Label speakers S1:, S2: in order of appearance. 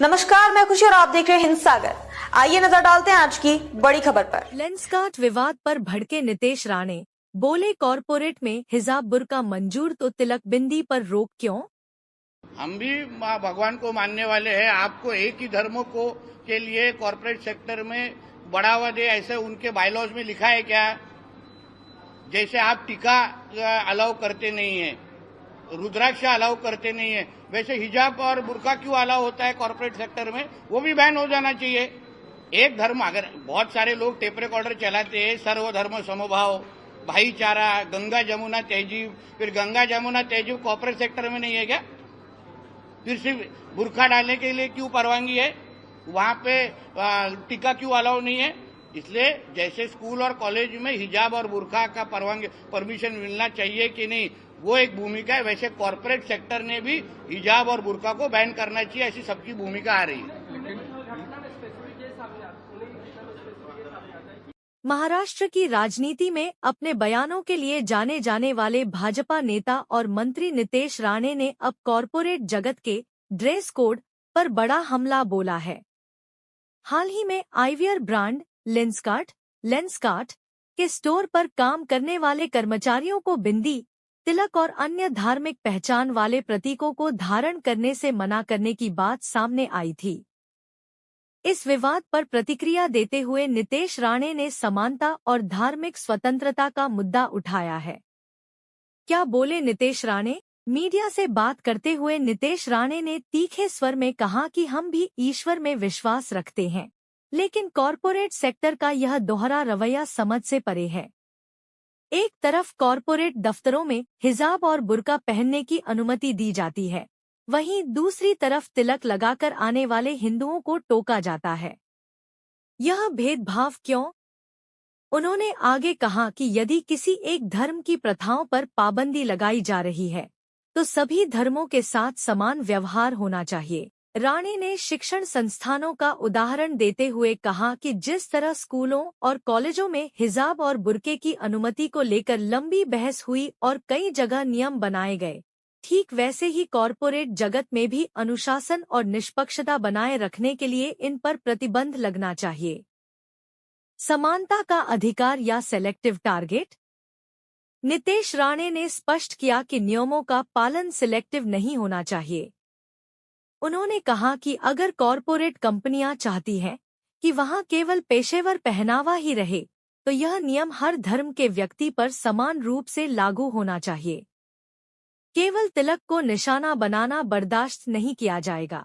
S1: नमस्कार, मैं खुशी और आप देख रहे हैं हिंद सागर। आइए नजर डालते हैं आज की बड़ी खबर पर।
S2: लेंसकार्ट विवाद पर भड़के नितेश राणे, बोले कॉरपोरेट में हिजाब बुर्का मंजूर तो तिलक बिंदी पर रोक क्यों?
S3: हम भी भगवान को मानने वाले हैं। आपको एक ही धर्म को के लिए कॉरपोरेट सेक्टर में बढ़ावा दे ऐसे उनके बायलॉज में लिखा है क्या? जैसे आप टीका अलाउ करते नहीं है, रुद्राक्ष अलाउ करते नहीं है, वैसे हिजाब और बुर्का क्यों अलाउ होता है कॉर्पोरेट सेक्टर में? वो भी बैन हो जाना चाहिए। एक धर्म, अगर बहुत सारे लोग टेप रिकॉर्डर चलाते हैं, सर्वधर्म समभाव, भाईचारा, गंगा जमुना तहजीब, फिर गंगा जमुना तहजीब कॉर्पोरेट सेक्टर में नहीं है क्या? फिर सिर्फ बुर्का डालने के लिए क्यों परवानगी है? वहां पे टीका क्यों अलाउ नहीं है? इसलिए जैसे स्कूल और कॉलेज में हिजाब और बुर्का का परमिशन मिलना चाहिए कि नहीं, वो एक भूमिका है, वैसे कॉर्पोरेट सेक्टर ने भी हिजाब और बुर्का को बैन करना चाहिए, ऐसी सबकी भूमिका आ रही है।
S2: महाराष्ट्र की राजनीति में अपने बयानों के लिए जाने जाने वाले भाजपा नेता और मंत्री नितेश राणे ने अब कॉरपोरेट जगत के ड्रेस कोड पर बड़ा हमला बोला है। हाल ही में आईवियर ब्रांड लेंसकार्ट के स्टोर पर काम करने वाले कर्मचारियों को बिंदी, तिलक और अन्य धार्मिक पहचान वाले प्रतीकों को धारण करने से मना करने की बात सामने आई थी। इस विवाद पर प्रतिक्रिया देते हुए नितेश राणे ने समानता और धार्मिक स्वतंत्रता का मुद्दा उठाया है। क्या बोले नितेश राणे? मीडिया से बात करते हुए नितेश राणे ने तीखे स्वर में कहा कि हम भी ईश्वर में विश्वास रखते हैं, लेकिन कॉरपोरेट सेक्टर का यह दोहरा रवैया समझ से परे है। एक तरफ कॉरपोरेट दफ्तरों में हिजाब और बुर्का पहनने की अनुमति दी जाती है, वहीं दूसरी तरफ तिलक लगाकर आने वाले हिंदुओं को टोका जाता है। यह भेदभाव क्यों? उन्होंने आगे कहा कि यदि किसी एक धर्म की प्रथाओं पर पाबंदी लगाई जा रही है, तो सभी धर्मों के साथ समान व्यवहार होना चाहिए। राणे ने शिक्षण संस्थानों का उदाहरण देते हुए कहा कि जिस तरह स्कूलों और कॉलेजों में हिजाब और बुर्के की अनुमति को लेकर लंबी बहस हुई और कई जगह नियम बनाए गए, ठीक वैसे ही कॉरपोरेट जगत में भी अनुशासन और निष्पक्षता बनाए रखने के लिए इन पर प्रतिबंध लगना चाहिए। समानता का अधिकार या सेलेक्टिव टारगेट? नितेश राणे ने स्पष्ट किया कि नियमों का पालन सिलेक्टिव नहीं होना चाहिए। उन्होंने कहा कि अगर कॉरपोरेट कंपनियां चाहती हैं कि वहां केवल पेशेवर पहनावा ही रहे, तो यह नियम हर धर्म के व्यक्ति पर समान रूप से लागू होना चाहिए। केवल तिलक को निशाना बनाना बर्दाश्त नहीं किया जाएगा।